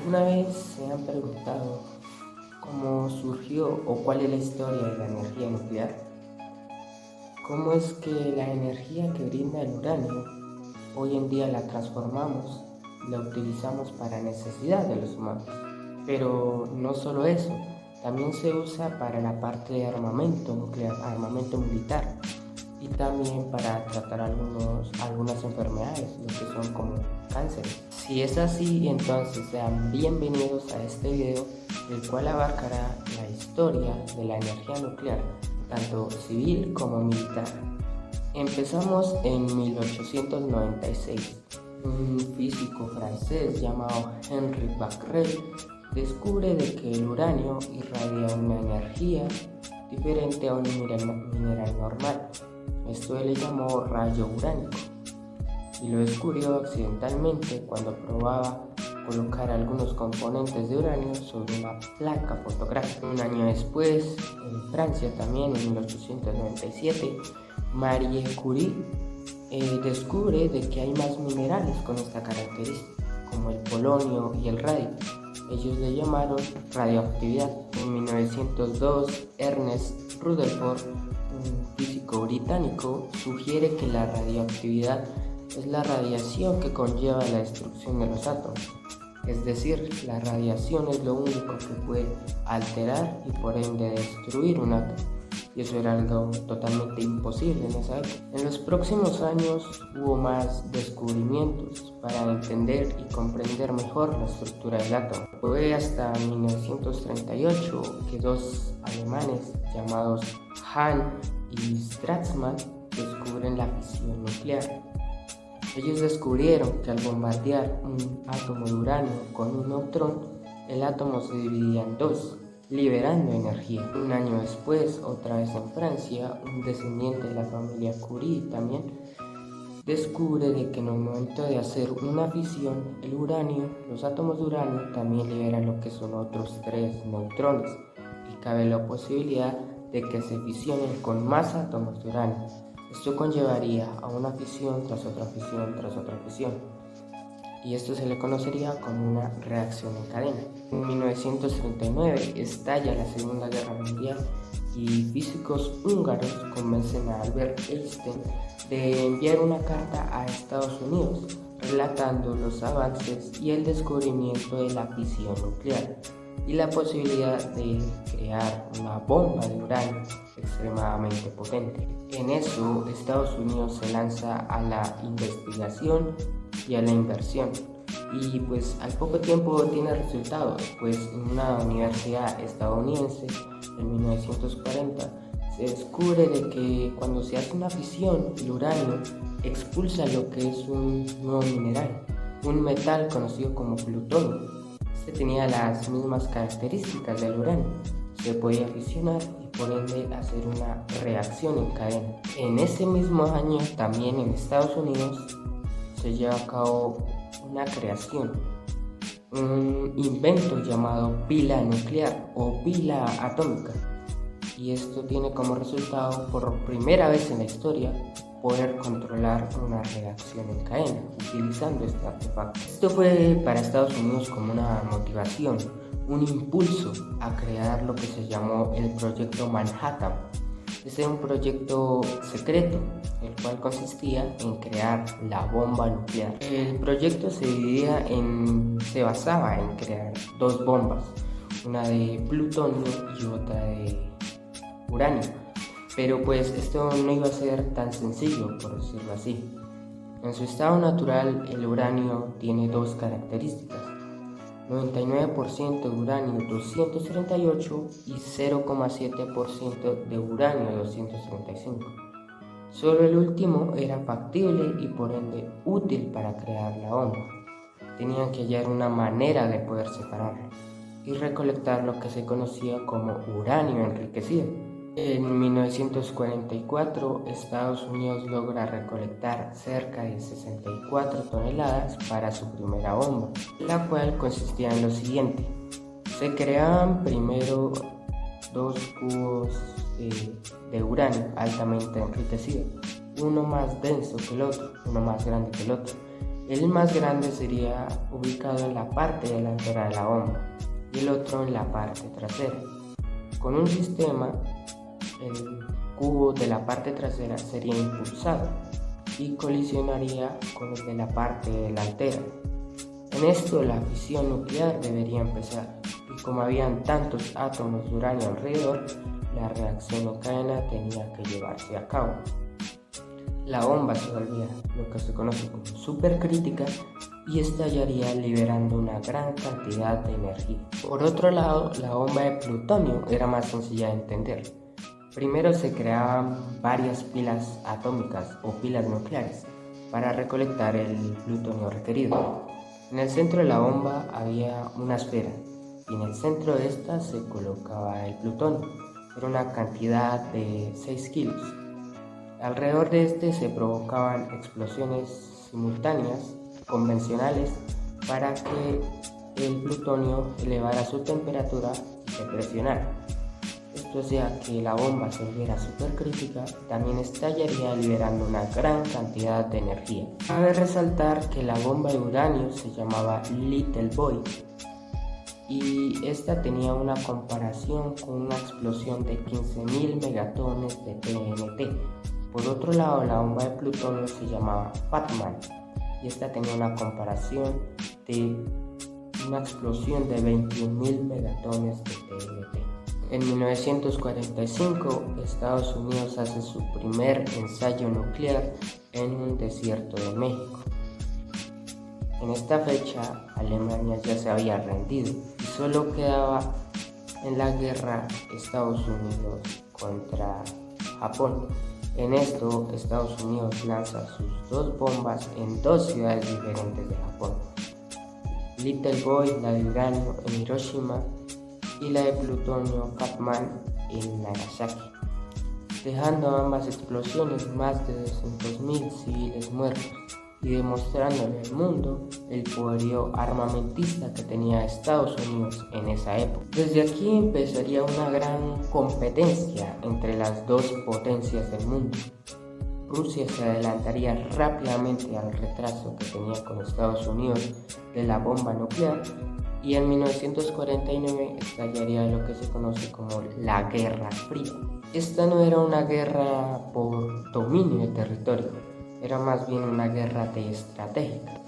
¿Alguna vez se han preguntado cómo surgió o cuál es la historia de la energía nuclear? ¿Cómo es que la energía que brinda el uranio hoy en día la transformamos y la utilizamos para necesidad de los humanos? Pero no solo eso, también se usa para la parte de armamento nuclear, armamento militar, y también para tratar algunas enfermedades, lo que son como cáncer. Si es así, entonces sean bienvenidos a este video, el cual abarcará la historia de la energía nuclear, tanto civil como militar. Empezamos en 1896. Un físico francés llamado Henri Becquerel descubre de que el uranio irradia una energía diferente a un mineral normal. Esto él le llamó rayo uránico y lo descubrió accidentalmente cuando probaba colocar algunos componentes de uranio sobre una placa fotográfica. Un año después, en Francia también, en 1897, Marie Curie descubre de que hay más minerales con esta característica, como el polonio y el radio. Ellos le llamaron radioactividad. En 1902, Ernest Rutherford, un físico británico, sugiere que la radioactividad es la radiación que conlleva la destrucción de los átomos. Es decir, la radiación es lo único que puede alterar y por ende destruir un átomo. Y eso era algo totalmente imposible en esa época. En los próximos años hubo más descubrimientos para entender y comprender mejor la estructura del átomo. Fue hasta 1938 que dos alemanes llamados Hahn y Strassmann descubren la fisión nuclear. Ellos descubrieron que al bombardear un átomo de uranio con un neutrón, el átomo se dividía en dos, liberando energía. Un año después, otra vez en Francia, un descendiente de la familia Curie también descubre de que en el momento de hacer una fisión, el uranio, los átomos de uranio también liberan lo que son otros 3 neutrones y cabe la posibilidad de que se fisionen con más átomos de uranio. Esto conllevaría a una fisión tras otra fisión tras otra fisión, y esto se le conocería como una reacción en cadena. En 1939 estalla la Segunda Guerra Mundial y físicos húngaros convencen a Albert Einstein de enviar una carta a Estados Unidos relatando los avances y el descubrimiento de la fisión nuclear y la posibilidad de crear una bomba de uranio extremadamente potente. En eso, Estados Unidos se lanza a la investigación y a la inversión, y pues al poco tiempo tiene resultados, pues en una universidad estadounidense en 1940 se descubre de que cuando se hace una fisión, el uranio expulsa lo que es un nuevo mineral, un metal conocido como plutonio. Este tenía las mismas características del uranio, se podía fisionar y por ende hacer una reacción en cadena. En ese mismo año, también en Estados Unidos, se lleva a cabo una creación, un invento llamado pila nuclear o pila atómica, y esto tiene como resultado, por primera vez en la historia, poder controlar una reacción en cadena utilizando este artefacto. Esto fue para Estados Unidos como una motivación, un impulso a crear lo que se llamó el Proyecto Manhattan. Este es un proyecto secreto, el cual consistía en crear la bomba nuclear. El proyecto se basaba en crear dos bombas, una de plutonio y otra de uranio. Pero pues esto no iba a ser tan sencillo, por decirlo así. En su estado natural, el uranio tiene dos características: 99% de uranio 238 y 0,7% de uranio 235. Solo el último era factible y por ende útil para crear la bomba. Tenían que hallar una manera de poder separarlo y recolectar lo que se conocía como uranio enriquecido. En 1944, Estados Unidos logra recolectar cerca de 64 toneladas para su primera bomba, la cual consistía en lo siguiente: se creaban primero dos cubos de uranio altamente enriquecido, uno más denso que el otro, uno más grande que el otro, El más grande sería ubicado en la parte delantera de la bomba y el otro en la parte trasera. Con un sistema, el cubo de la parte trasera sería impulsado y colisionaría con el de la parte delantera. En esto la fisión nuclear debería empezar, y como habían tantos átomos de uranio alrededor, la reacción en cadena tenía que llevarse a cabo. La bomba se volvía lo que se conoce como supercrítica y estallaría liberando una gran cantidad de energía. Por otro lado, la bomba de plutonio era más sencilla de entender. Primero se creaban varias pilas atómicas o pilas nucleares para recolectar el plutonio requerido. En el centro de la bomba había una esfera y en el centro de esta se colocaba el plutonio. Era una cantidad de 6 kilos. Alrededor de este se provocaban explosiones simultáneas convencionales para que el plutonio elevara su temperatura y se presionara. Esto hacía que la bomba se volviera supercrítica y también estallaría liberando una gran cantidad de energía. Cabe resaltar que la bomba de uranio se llamaba Little Boy y esta tenía una comparación con una explosión de 15.000 megatones de TNT. Por otro lado, la bomba de plutonio se llamaba Fat Man y esta tenía una comparación de una explosión de 21.000 megatones de TNT. En 1945, Estados Unidos hace su primer ensayo nuclear en un desierto de México. En esta fecha, Alemania ya se había rendido y solo quedaba en la guerra Estados Unidos contra Japón. En esto, Estados Unidos lanza sus 2 bombas en 2 ciudades diferentes de Japón. Little Boy, la de uranio, en Hiroshima, y la de plutonio Fat Man en Nagasaki, dejando ambas explosiones más de 200.000 civiles muertos y demostrándole al mundo el poderío armamentista que tenía Estados Unidos en esa época. Desde aquí empezaría una gran competencia entre las 2 potencias del mundo. Rusia se adelantaría rápidamente al retraso que tenía con Estados Unidos de la bomba nuclear y en 1949 estallaría lo que se conoce como la Guerra Fría. Esta no era una guerra por dominio de territorio, era más bien una guerra de estratégica,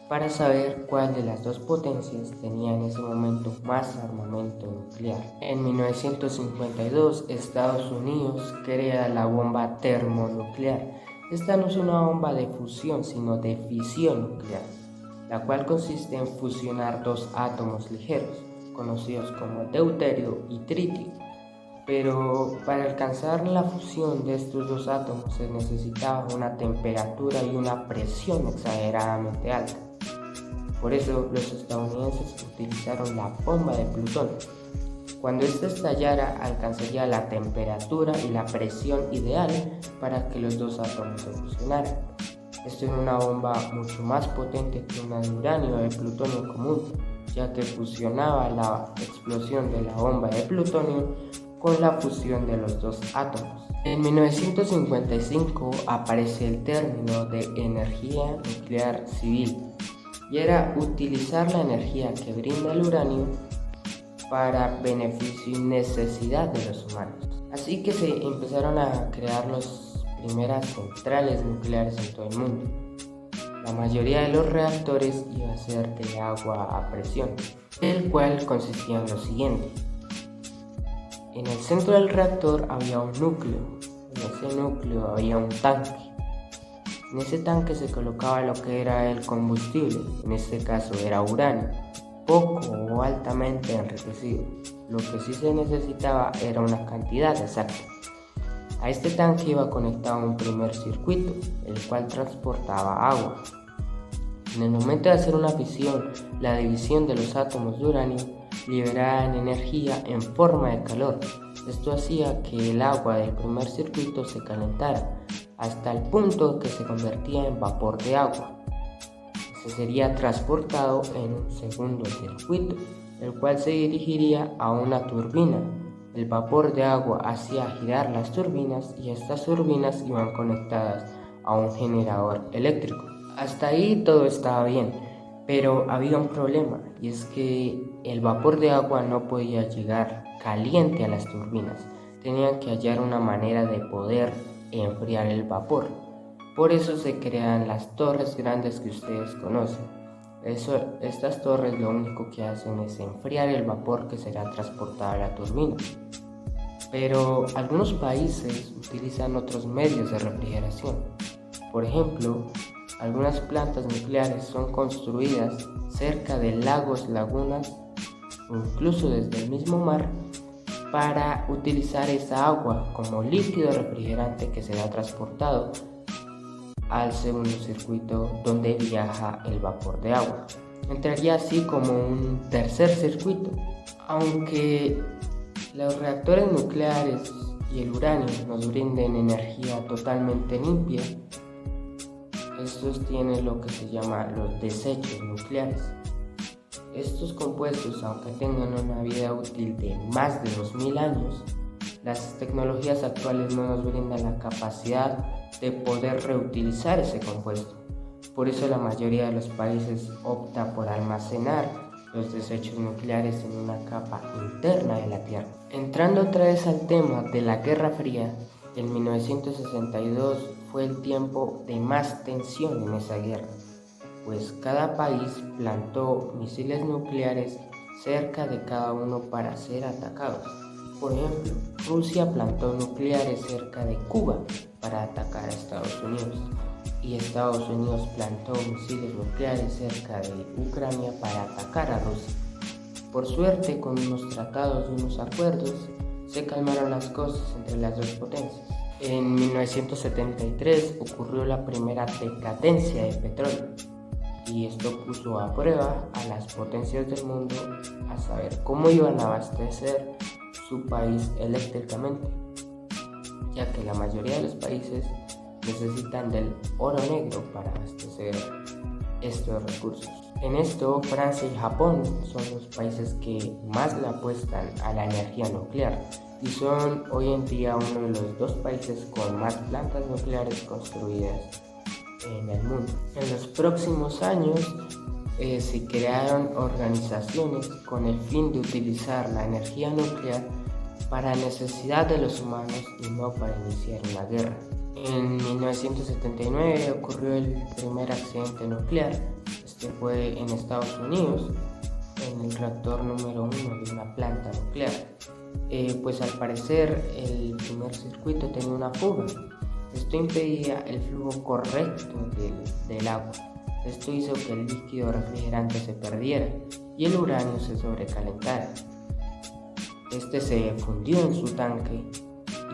para saber cuál de las 2 potencias tenía en ese momento más armamento nuclear. En 1952, Estados Unidos crea la bomba termonuclear. Esta no es una bomba de fusión, sino de fisión nuclear, la cual consiste en fusionar 2 átomos ligeros, conocidos como deuterio y tritio. Pero para alcanzar la fusión de estos 2 átomos se necesitaba una temperatura y una presión exageradamente alta. Por eso los estadounidenses utilizaron la bomba de plutonio. Cuando esta estallara, alcanzaría la temperatura y la presión ideal para que los 2 átomos se fusionaran. Esto era una bomba mucho más potente que una de uranio o de plutonio común, ya que fusionaba la explosión de la bomba de plutonio con la fusión de los 2 átomos. En 1955 aparece el término de energía nuclear civil y era utilizar la energía que brinda el uranio para beneficio y necesidad de los humanos. Así que se empezaron a crear las primeras centrales nucleares en todo el mundo. La mayoría de los reactores iba a ser de agua a presión, el cual consistía en lo siguiente. En el centro del reactor había un núcleo, en ese núcleo había un tanque. En ese tanque se colocaba lo que era el combustible, en este caso era uranio, poco o altamente enriquecido. Lo que sí se necesitaba era una cantidad exacta. A este tanque iba conectado un primer circuito, el cual transportaba agua. En el momento de hacer una fisión, la división de los átomos de uranio liberaban energía en forma de calor. Esto hacía que el agua del primer circuito se calentara hasta el punto que se convertía en vapor de agua. Este sería transportado en un segundo circuito, el cual se dirigiría a una turbina. El vapor de agua hacía girar las turbinas y estas turbinas iban conectadas a un generador eléctrico. Hasta ahí todo estaba bien, pero había un problema, y es que el vapor de agua no podía llegar caliente a las turbinas. Tenían que hallar una manera de poder enfriar el vapor. Por eso se crean las torres grandes que ustedes conocen. Estas torres lo único que hacen es enfriar el vapor que será transportado a la turbina. Pero algunos países utilizan otros medios de refrigeración. Por ejemplo, algunas plantas nucleares son construidas cerca de lagos, lagunas o incluso desde el mismo mar para utilizar esa agua como líquido refrigerante que será transportado al segundo circuito donde viaja el vapor de agua. Entraría así como un tercer circuito. Aunque los reactores nucleares y el uranio nos brinden energía totalmente limpia, estos tienen lo que se llama los desechos nucleares. Estos compuestos, aunque tengan una vida útil de más de 2000 años, las tecnologías actuales no nos brindan la capacidad de poder reutilizar ese compuesto. Por eso la mayoría de los países opta por almacenar los desechos nucleares en una capa interna de la Tierra. Entrando otra vez al tema de la Guerra Fría, en 1962 fue el tiempo de más tensión en esa guerra, pues cada país plantó misiles nucleares cerca de cada uno para ser atacados. Por ejemplo, Rusia plantó nucleares cerca de Cuba para atacar a Estados Unidos, y Estados Unidos plantó misiles nucleares cerca de Ucrania para atacar a Rusia. Por suerte, con unos tratados y unos acuerdos, se calmaron las cosas entre las dos potencias. En 1973 ocurrió la primera decadencia de petróleo, y esto puso a prueba a las potencias del mundo a saber cómo iban a abastecer su país eléctricamente, ya que la mayoría de los países necesitan del oro negro para abastecer estos recursos. En esto, Francia y Japón son los países que más le apuestan a la energía nuclear y son hoy en día uno de los dos países con más plantas nucleares construidas en el mundo. En los próximos años se crearon organizaciones con el fin de utilizar la energía nuclear para necesidad de los humanos y no para iniciar una guerra. En 1979 ocurrió el primer accidente nuclear. Este fue en Estados Unidos, en el reactor número 1 de una planta nuclear. Pues al parecer el primer circuito tenía una fuga. Esto impedía el flujo correcto del agua. Esto hizo que el líquido refrigerante se perdiera y el uranio se sobrecalentara. Este se fundió en su tanque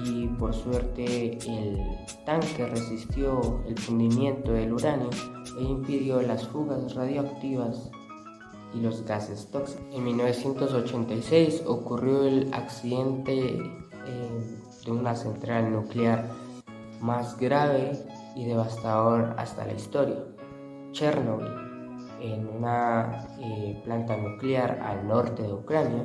y por suerte el tanque resistió el fundimiento del uranio e impidió las fugas radioactivas y los gases tóxicos. En 1986 ocurrió el accidente de una central nuclear más grave y devastador hasta la historia, Chernobyl, en una planta nuclear al norte de Ucrania.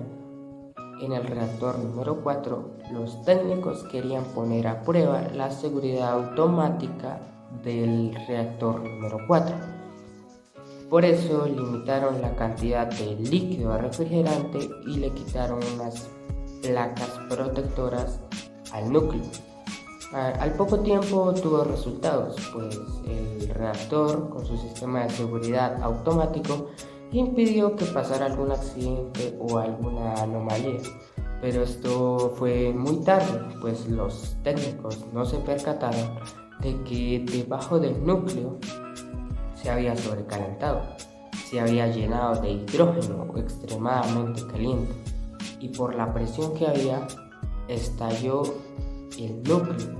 En el reactor número 4, los técnicos querían poner a prueba la seguridad automática del reactor número 4. Por eso limitaron la cantidad de líquido refrigerante y le quitaron unas placas protectoras al núcleo. Al poco tiempo tuvo resultados, pues el reactor con su sistema de seguridad automático impidió que pasara algún accidente o alguna anomalía, pero esto fue muy tarde, pues los técnicos no se percataron de que debajo del núcleo se había sobrecalentado, se había llenado de hidrógeno extremadamente caliente y por la presión que había estalló el núcleo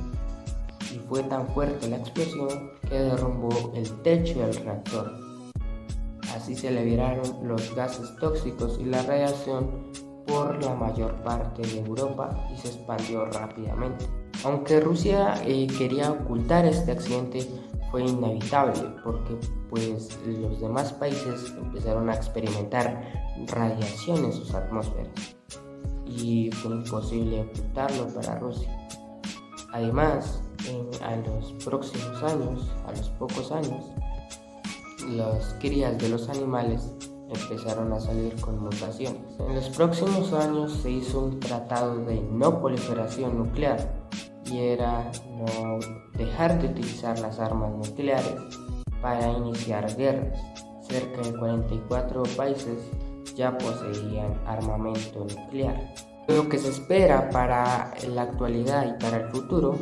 y fue tan fuerte la explosión que derrumbó el techo del reactor. Así se liberaron los gases tóxicos y la radiación por la mayor parte de Europa y se expandió rápidamente. Aunque Rusia quería ocultar este accidente, fue inevitable porque pues los demás países empezaron a experimentar radiación en sus atmósferas y fue imposible ocultarlo para Rusia. Además, a los próximos años, a los pocos años, las crías de los animales empezaron a salir con mutaciones. En los próximos años se hizo un tratado de no proliferación nuclear y era no dejar de utilizar las armas nucleares para iniciar guerras. Cerca de 44 países ya poseían armamento nuclear. Lo que se espera para la actualidad y para el futuro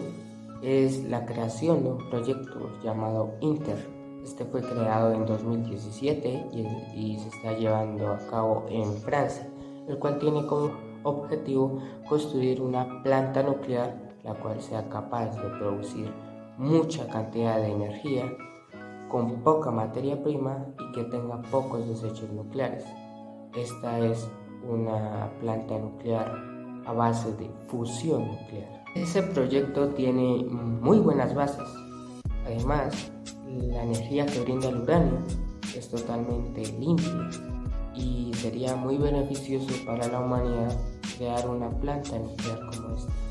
es la creación de un proyecto llamado ITER. Este fue creado en 2017 y se está llevando a cabo en Francia, el cual tiene como objetivo construir una planta nuclear la cual sea capaz de producir mucha cantidad de energía con poca materia prima y que tenga pocos desechos nucleares. Esta es una planta nuclear a base de fusión nuclear. Ese proyecto tiene muy buenas bases. Además, la energía que brinda el uranio es totalmente limpia y sería muy beneficioso para la humanidad crear una planta nuclear como esta.